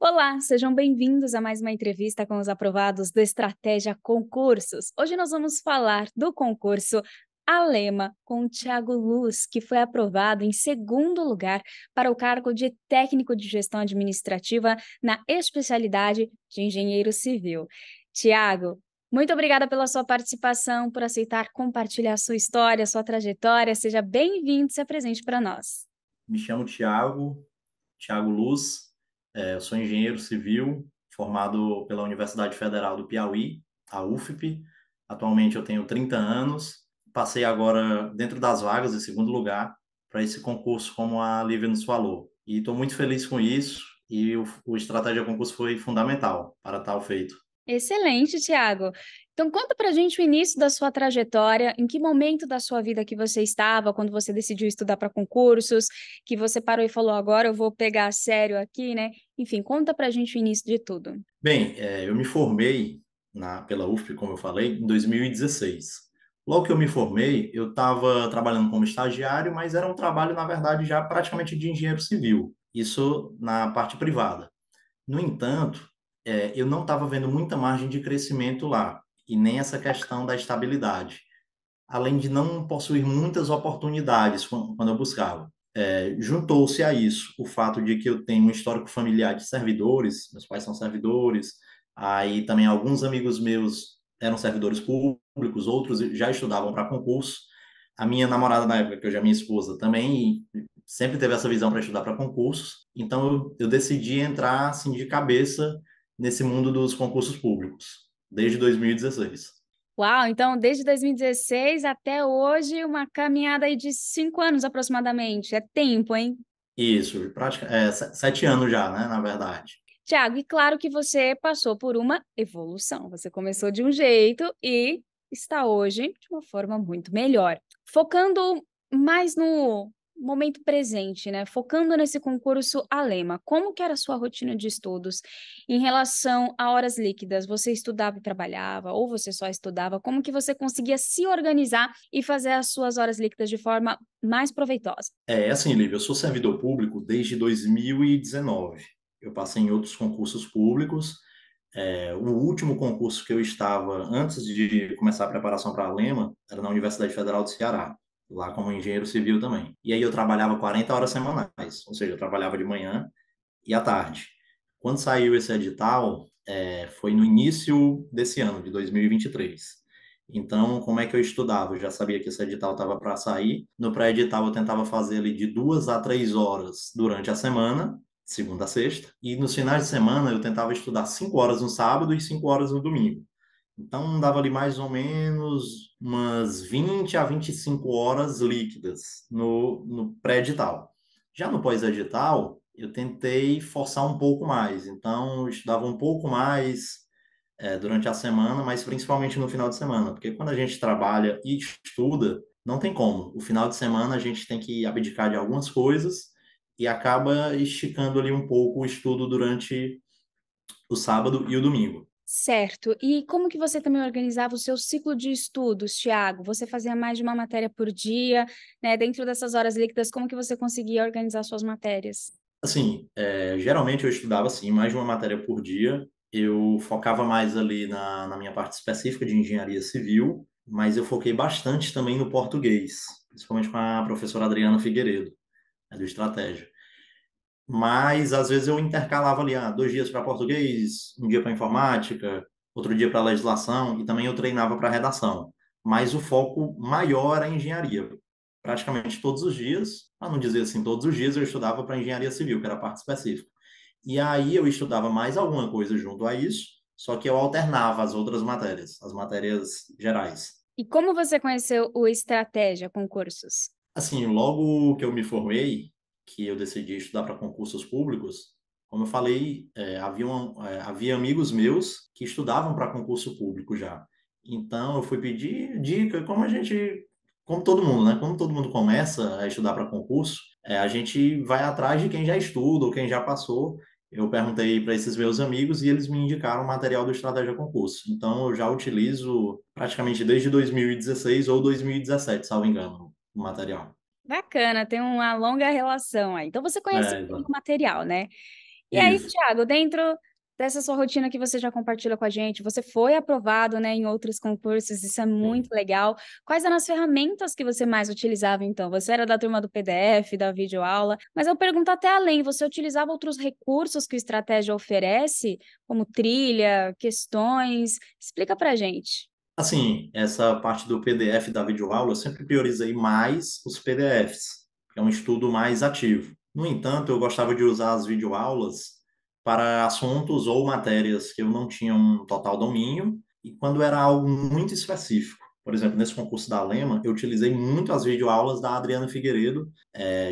Olá, sejam bem-vindos a mais uma entrevista com os aprovados do Estratégia Concursos. Hoje nós vamos falar do concurso Alema com o Thiago Luz, que foi aprovado em segundo lugar para o cargo de técnico de gestão administrativa na especialidade de engenheiro civil. Thiago, muito obrigada pela sua participação, por aceitar compartilhar sua história, sua trajetória. Seja bem-vindo, se apresente para nós. Me chamo Thiago Luz, eu sou engenheiro civil, formado pela Universidade Federal do Piauí, a UFP. Atualmente eu tenho 30 anos, passei agora dentro das vagas em segundo lugar para esse concurso, como a Lívia nos falou. E estou muito feliz com isso, e o Estratégia Concurso foi fundamental para tal feito. Excelente, Thiago. Então conta pra gente o início da sua trajetória, em que momento da sua vida que você estava, quando você decidiu estudar para concursos, que você parou e falou, agora eu vou pegar a sério aqui, né? Enfim, conta pra gente o início de tudo. Bem, eu me formei pela UFP, como eu falei, em 2016. Logo que eu me formei, eu estava trabalhando como estagiário, mas era um trabalho, na verdade, já praticamente de engenheiro civil. Isso na parte privada. No entanto, eu não estava vendo muita margem de crescimento lá, e nem essa questão da estabilidade, além de não possuir muitas oportunidades quando eu buscava. Juntou-se a isso o fato de que eu tenho um histórico familiar de servidores, meus pais são servidores, aí também alguns amigos meus eram servidores públicos, outros já estudavam para concurso. A minha namorada na época, que hoje é minha esposa, também sempre teve essa visão para estudar para concursos, então eu decidi entrar assim de cabeça nesse mundo dos concursos públicos, desde 2016. Uau, então desde 2016 até hoje, uma caminhada aí de 5 anos aproximadamente. É tempo, hein? Isso, 7 anos já, né, na verdade. Tiago, e claro que você passou por uma evolução. Você começou de um jeito e está hoje de uma forma muito melhor. Focando mais no momento presente, né? Focando nesse concurso Alema, como que era a sua rotina de estudos em relação a horas líquidas? Você estudava e trabalhava, ou você só estudava? Como que você conseguia se organizar e fazer as suas horas líquidas de forma mais proveitosa? Assim, Lívia, eu sou servidor público desde 2019. Eu passei em outros concursos públicos. O último concurso que eu estava antes de começar a preparação para a Lema era na Universidade Federal do Ceará, lá como engenheiro civil também. E aí eu trabalhava 40 horas semanais, ou seja, eu trabalhava de manhã e à tarde. Quando saiu esse edital, foi no início desse ano, de 2023. Então, como é que eu estudava? Eu já sabia que esse edital estava para sair. No pré-edital, eu tentava fazer ali de 2 a 3 horas durante a semana, segunda a sexta. E nos finais de semana, eu tentava estudar 5 horas no sábado e 5 horas no domingo. Então, dava ali mais ou menos umas 20 a 25 horas líquidas no pré-edital. Já no pós-edital, eu tentei forçar um pouco mais. Então, eu estudava um pouco mais durante a semana, mas principalmente no final de semana, porque quando a gente trabalha e estuda, não tem como. O final de semana a gente tem que abdicar de algumas coisas e acaba esticando ali um pouco o estudo durante o sábado e o domingo. Certo. E como que você também organizava o seu ciclo de estudos, Tiago? Você fazia mais de uma matéria por dia, né? Dentro dessas horas líquidas, como que você conseguia organizar suas matérias? Assim, geralmente eu estudava assim, mais de uma matéria por dia. Eu focava mais ali na minha parte específica de engenharia civil, mas eu foquei bastante também no português, principalmente com a professora Adriana Figueiredo, do Estratégia. Mas às vezes eu intercalava ali, 2 dias para português, um dia para informática, outro dia para legislação, e também eu treinava para redação. Mas o foco maior era engenharia. Praticamente todos os dias, para não dizer assim, todos os dias eu estudava para engenharia civil, que era a parte específica. E aí eu estudava mais alguma coisa junto a isso, só que eu alternava as outras matérias, as matérias gerais. E como você conheceu o Estratégia Concursos? Assim, logo que eu me formei, que eu decidi estudar para concursos públicos, como eu falei, havia amigos meus que estudavam para concurso público já. Então, eu fui pedir dica, como todo mundo, né? Como todo mundo começa a estudar para concurso, a gente vai atrás de quem já estuda ou quem já passou. Eu perguntei para esses meus amigos e eles me indicaram o material do Estratégia Concurso. Então, eu já utilizo praticamente desde 2016 ou 2017, salvo engano, o material. Bacana, tem uma longa relação aí. Então você conhece bem o Exato. material, né? E aí, Isso. Thiago, dentro dessa sua rotina que você já compartilha com a gente, você foi aprovado, né, em outros concursos, isso é muito Sim. legal. Quais eram as ferramentas que você mais utilizava, então? Você era da turma do PDF, da videoaula, mas eu pergunto até além, você utilizava outros recursos que o Estratégia oferece, como trilha, questões? Explica pra gente. Assim, essa parte do PDF da videoaula, eu sempre priorizei mais os PDFs, que é um estudo mais ativo. No entanto, eu gostava de usar as videoaulas para assuntos ou matérias que eu não tinha um total domínio, e quando era algo muito específico. Por exemplo, nesse concurso da Alema, eu utilizei muito as videoaulas da Adriana Figueiredo,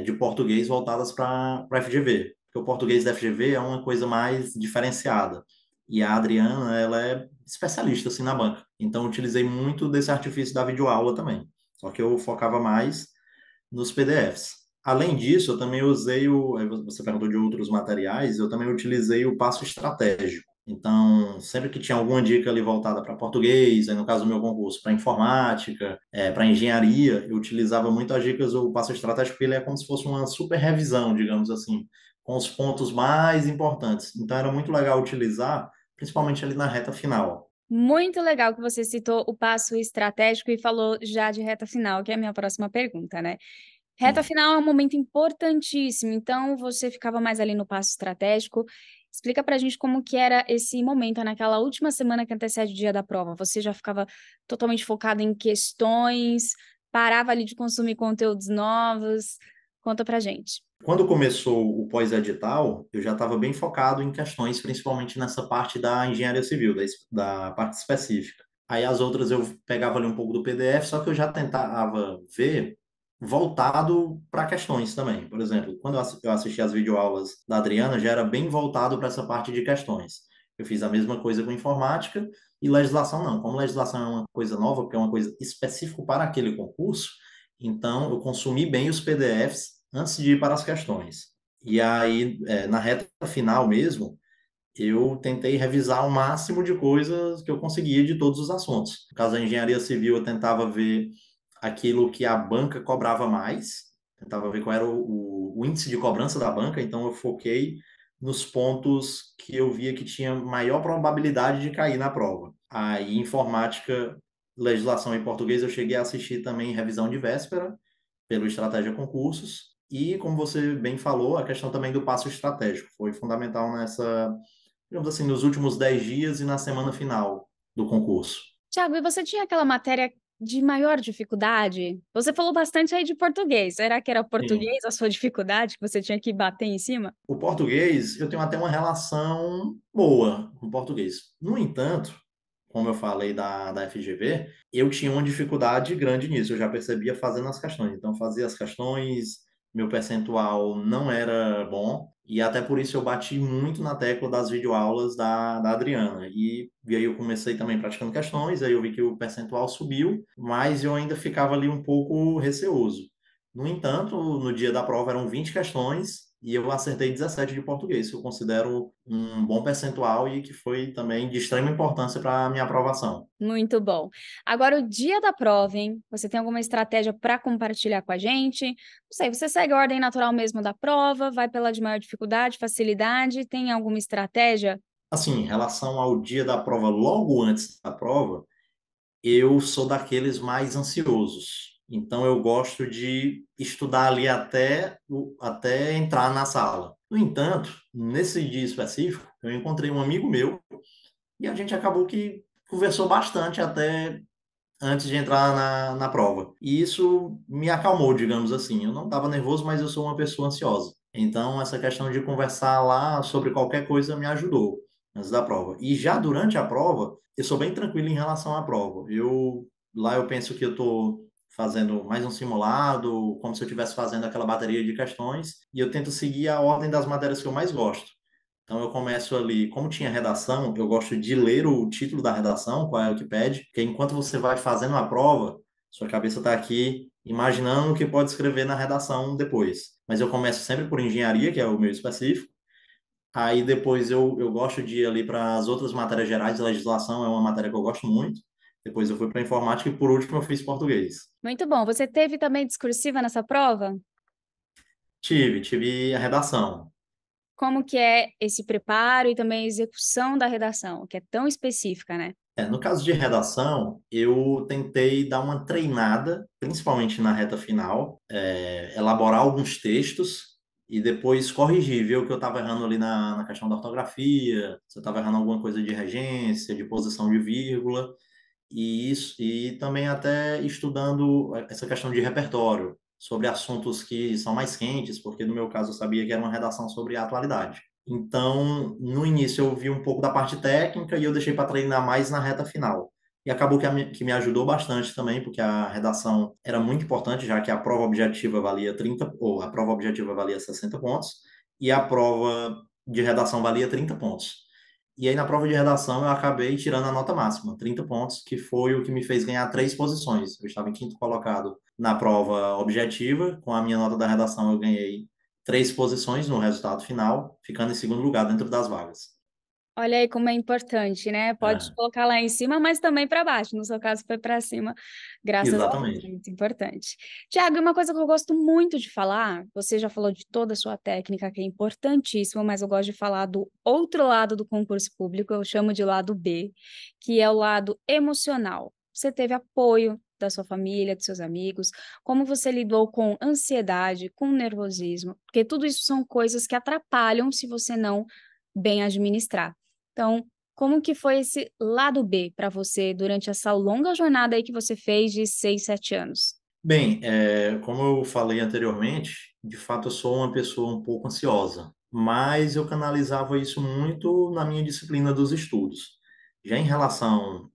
de português voltadas para a FGV, porque o português da FGV é uma coisa mais diferenciada. E a Adriana, ela é especialista assim na banca. Então, eu utilizei muito desse artifício da videoaula também. Só que eu focava mais nos PDFs. Além disso, eu também usei aí você perguntou de outros materiais, eu também utilizei o passo estratégico. Então, sempre que tinha alguma dica ali voltada para português, aí no caso do meu concurso, para informática, para engenharia, eu utilizava muito as dicas do passo estratégico, porque ele é como se fosse uma super revisão, digamos assim, com os pontos mais importantes. Então, era muito legal utilizar, principalmente ali na reta final. Muito legal que você citou o passo estratégico e falou já de reta final, que é a minha próxima pergunta, né? Reta Sim. final é um momento importantíssimo, então você ficava mais ali no passo estratégico. Explica pra gente como que era esse momento, naquela última semana que antecede o dia da prova. Você já ficava totalmente focado em questões, parava ali de consumir conteúdos novos? Conta pra gente. Quando começou o pós-edital, eu já estava bem focado em questões, principalmente nessa parte da engenharia civil, da parte específica. Aí as outras eu pegava ali um pouco do PDF, só que eu já tentava ver voltado para questões também. Por exemplo, quando eu assisti as videoaulas da Adriana, já era bem voltado para essa parte de questões. Eu fiz a mesma coisa com informática e legislação não. Como legislação é uma coisa nova, porque é uma coisa específica para aquele concurso, então eu consumi bem os PDFs antes de ir para as questões. E aí, na reta final mesmo, eu tentei revisar o máximo de coisas que eu conseguia de todos os assuntos. No caso da engenharia civil, eu tentava ver aquilo que a banca cobrava mais, tentava ver qual era o índice de cobrança da banca, então eu foquei nos pontos que eu via que tinha maior probabilidade de cair na prova. Aí, informática, legislação em português, eu cheguei a assistir também revisão de véspera, pelo Estratégia Concursos. E, como você bem falou, a questão também do passo estratégico foi fundamental nessa, digamos assim, nos últimos 10 dias e na semana final do concurso. Tiago, e você tinha aquela matéria de maior dificuldade? Você falou bastante aí de português. Será que era Sim. português a sua dificuldade que você tinha que bater em cima? O português, eu tenho até uma relação boa com o português. No entanto, como eu falei da FGV, eu tinha uma dificuldade grande nisso, eu já percebia fazendo as questões. Então, fazia as questões, meu percentual não era bom, e até por isso eu bati muito na tecla das videoaulas da Adriana. E aí eu comecei também praticando questões, aí eu vi que o percentual subiu, mas eu ainda ficava ali um pouco receoso. No entanto, no dia da prova eram 20 questões e eu acertei 17 de português, que eu considero um bom percentual e que foi também de extrema importância para a minha aprovação. Muito bom. Agora, o dia da prova, hein? Você tem alguma estratégia para compartilhar com a gente? Não sei, você segue a ordem natural mesmo da prova? Vai pela de maior dificuldade, facilidade? Tem alguma estratégia? Assim, em relação ao dia da prova, logo antes da prova, eu sou daqueles mais ansiosos. Então, eu gosto de estudar ali até entrar na sala. No entanto, nesse dia específico, eu encontrei um amigo meu e a gente acabou que conversou bastante até antes de entrar na prova. E isso me acalmou, digamos assim. Eu não estava nervoso, mas eu sou uma pessoa ansiosa. Então, essa questão de conversar lá sobre qualquer coisa me ajudou antes da prova. E já durante a prova, eu sou bem tranquilo em relação à prova. Lá eu penso que eu estou fazendo mais um simulado, como se eu estivesse fazendo aquela bateria de questões, e eu tento seguir a ordem das matérias que eu mais gosto. Então eu começo ali, como tinha redação, eu gosto de ler o título da redação, qual é o que pede, porque enquanto você vai fazendo a prova, sua cabeça está aqui imaginando o que pode escrever na redação depois. Mas eu começo sempre por engenharia, que é o meu específico, aí depois eu gosto de ir ali para as outras matérias gerais, legislação é uma matéria que eu gosto muito, depois eu fui para informática e por último eu fiz português. Muito bom. Você teve também discursiva nessa prova? Tive a redação. como que é esse preparo e também a execução da redação, que é tão específica, né? No caso de redação, eu tentei dar uma treinada, principalmente na reta final, elaborar alguns textos e depois corrigir, ver o que eu estava errando ali na questão da ortografia, se eu estava errando alguma coisa de regência, de posição de vírgula, e isso, e também até estudando essa questão de repertório, sobre assuntos que são mais quentes, porque no meu caso eu sabia que era uma redação sobre a atualidade. Então, no início eu vi um pouco da parte técnica e eu deixei para treinar mais na reta final. E acabou que me ajudou bastante também, porque a redação era muito importante, já que a prova objetiva valia 30, ou a prova objetiva valia 60 pontos, e a prova de redação valia 30 pontos. E aí, na prova de redação, eu acabei tirando a nota máxima, 30 pontos, que foi o que me fez ganhar 3 posições. Eu estava em quinto colocado na prova objetiva, com a minha nota da redação, eu ganhei 3 posições no resultado final, ficando em segundo lugar dentro das vagas. Olha aí como é importante, né? Pode É, colocar lá em cima, mas também para baixo. No seu caso, foi para cima, graças a Deus, é exatamente. muito importante. Tiago, e uma coisa que eu gosto muito de falar, você já falou de toda a sua técnica, que é importantíssima, mas eu gosto de falar do outro lado do concurso público, eu chamo de lado B, que é o lado emocional. Você teve apoio da sua família, dos seus amigos, como você lidou com ansiedade, com nervosismo, porque tudo isso são coisas que atrapalham se você não bem administrar. Então, como que foi esse lado B para você durante essa longa jornada aí que você fez de 6, 7 anos? Bem, como eu falei anteriormente, de fato eu sou uma pessoa um pouco ansiosa, mas eu canalizava isso muito na minha disciplina dos estudos. Já em relação,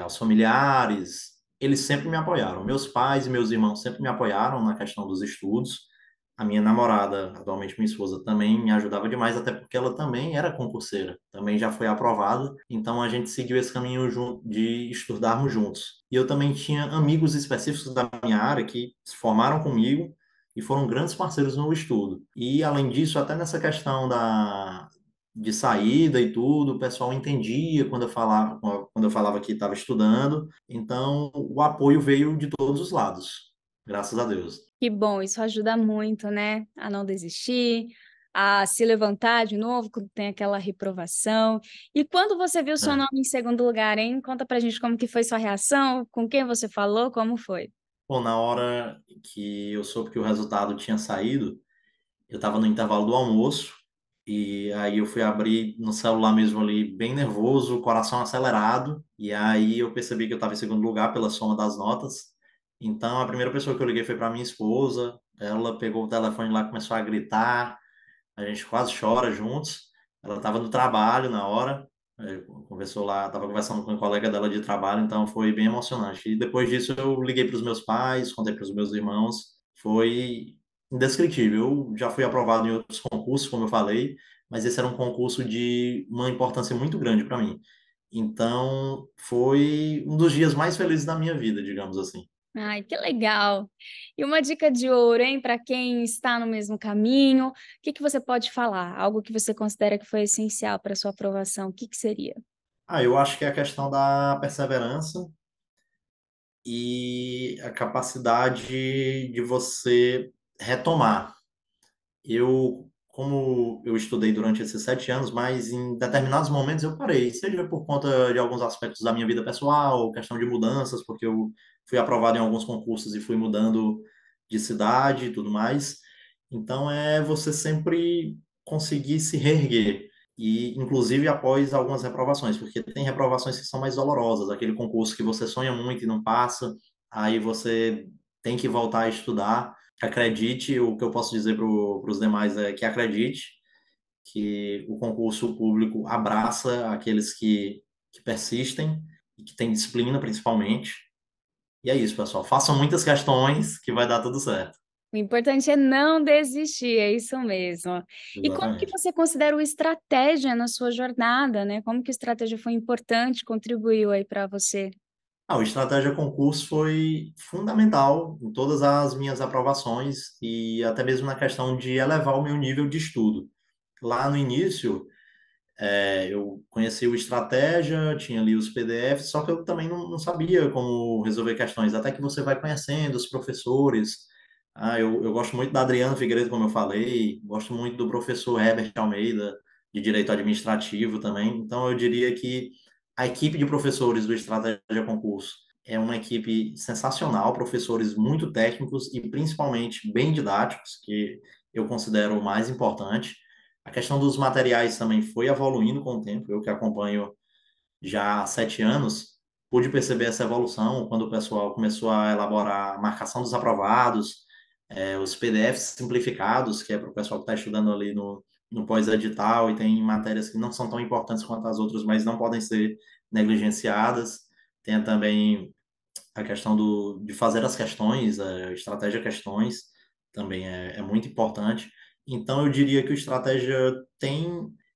aos familiares, eles sempre me apoiaram. Meus pais e meus irmãos sempre me apoiaram na questão dos estudos. A minha namorada, atualmente minha esposa, também me ajudava demais, até porque ela também era concurseira, também já foi aprovada. Então a gente seguiu esse caminho de estudarmos juntos. E eu também tinha amigos específicos da minha área que se formaram comigo e foram grandes parceiros no estudo. E além disso, até nessa questão de saída e tudo, o pessoal entendia quando eu falava que estava estudando. Então o apoio veio de todos os lados, graças a Deus. Que bom, isso ajuda muito, né? A não desistir, a se levantar de novo quando tem aquela reprovação. E quando você viu seu É. nome em segundo lugar, hein? Conta pra gente como que foi sua reação, com quem você falou, como foi? Bom, na hora que eu soube que o resultado tinha saído, eu estava no intervalo do almoço e aí eu fui abrir no celular mesmo ali, bem nervoso, coração acelerado, e aí eu percebi que eu estava em segundo lugar pela soma das notas. Então a primeira pessoa que eu liguei foi para minha esposa, ela pegou o telefone lá, e começou a gritar, a gente quase chora juntos. Ela estava no trabalho na hora, conversou lá, estava conversando com um colega dela de trabalho, então foi bem emocionante. E depois disso eu liguei para os meus pais, contei para os meus irmãos, foi indescritível. Eu já fui aprovado em outros concursos, como eu falei, mas esse era um concurso de uma importância muito grande para mim. Então foi um dos dias mais felizes da minha vida, digamos assim. Ai, que legal! E uma dica de ouro, hein, para quem está no mesmo caminho, o que que você pode falar? Algo que você considera que foi essencial para sua aprovação, o que que seria? Eu acho que é a questão da perseverança e a capacidade de você retomar. Como eu estudei durante esses 7 anos, mas em determinados momentos eu parei, seja por conta de alguns aspectos da minha vida pessoal, questão de mudanças, porque eu fui aprovado em alguns concursos e fui mudando de cidade e tudo mais. Então é você sempre conseguir se reerguer. E, inclusive, após algumas reprovações, porque tem reprovações que são mais dolorosas, aquele concurso que você sonha muito e não passa, aí você tem que voltar a estudar. Acredite, o que eu posso dizer para os demais é que acredite que o concurso público abraça aqueles que persistem e que têm disciplina, principalmente. E é isso, pessoal. Façam muitas questões que vai dar tudo certo. O importante é não desistir, é isso mesmo. E como que Exatamente. você considera o estratégia na sua jornada, né? Como que a estratégia foi importante, contribuiu aí para você? O Estratégia Concurso foi fundamental em todas as minhas aprovações e até mesmo na questão de elevar o meu nível de estudo. Lá no início, eu conheci o Estratégia, tinha ali os PDFs, só que eu também não sabia como resolver questões, até que você vai conhecendo os professores, Eu gosto muito da Adriana Figueiredo, como eu falei, gosto muito do professor Herbert Almeida, de Direito Administrativo também. Então, eu diria que a equipe de professores do Estratégia Concurso é uma equipe sensacional, professores muito técnicos e principalmente bem didáticos, que eu considero o mais importante. A questão dos materiais também foi evoluindo com o tempo, eu que acompanho já há 7 anos, pude perceber essa evolução quando o pessoal começou a elaborar a marcação dos aprovados, os PDFs simplificados, que é para o pessoal que está estudando ali no pós-edital, e tem matérias que não são tão importantes quanto as outras, mas não podem ser negligenciadas. Tem também a questão de fazer as questões, a estratégia questões, também é muito importante. Então, eu diria que o estratégia tem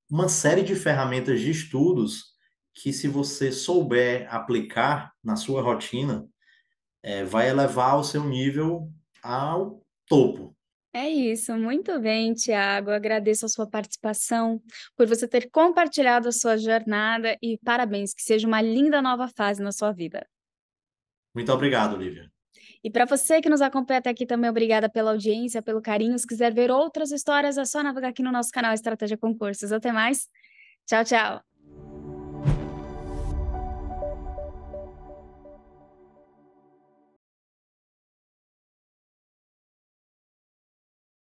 uma série de ferramentas de estudos que, se você souber aplicar na sua rotina, vai elevar o seu nível ao topo. É isso, muito bem, Tiago. Agradeço a sua participação, por você ter compartilhado a sua jornada e parabéns, que seja uma linda nova fase na sua vida. Muito obrigado, Lívia. E para você que nos acompanha até aqui também, obrigada pela audiência, pelo carinho. Se quiser ver outras histórias, é só navegar aqui no nosso canal Estratégia Concursos. Até mais. Tchau, tchau.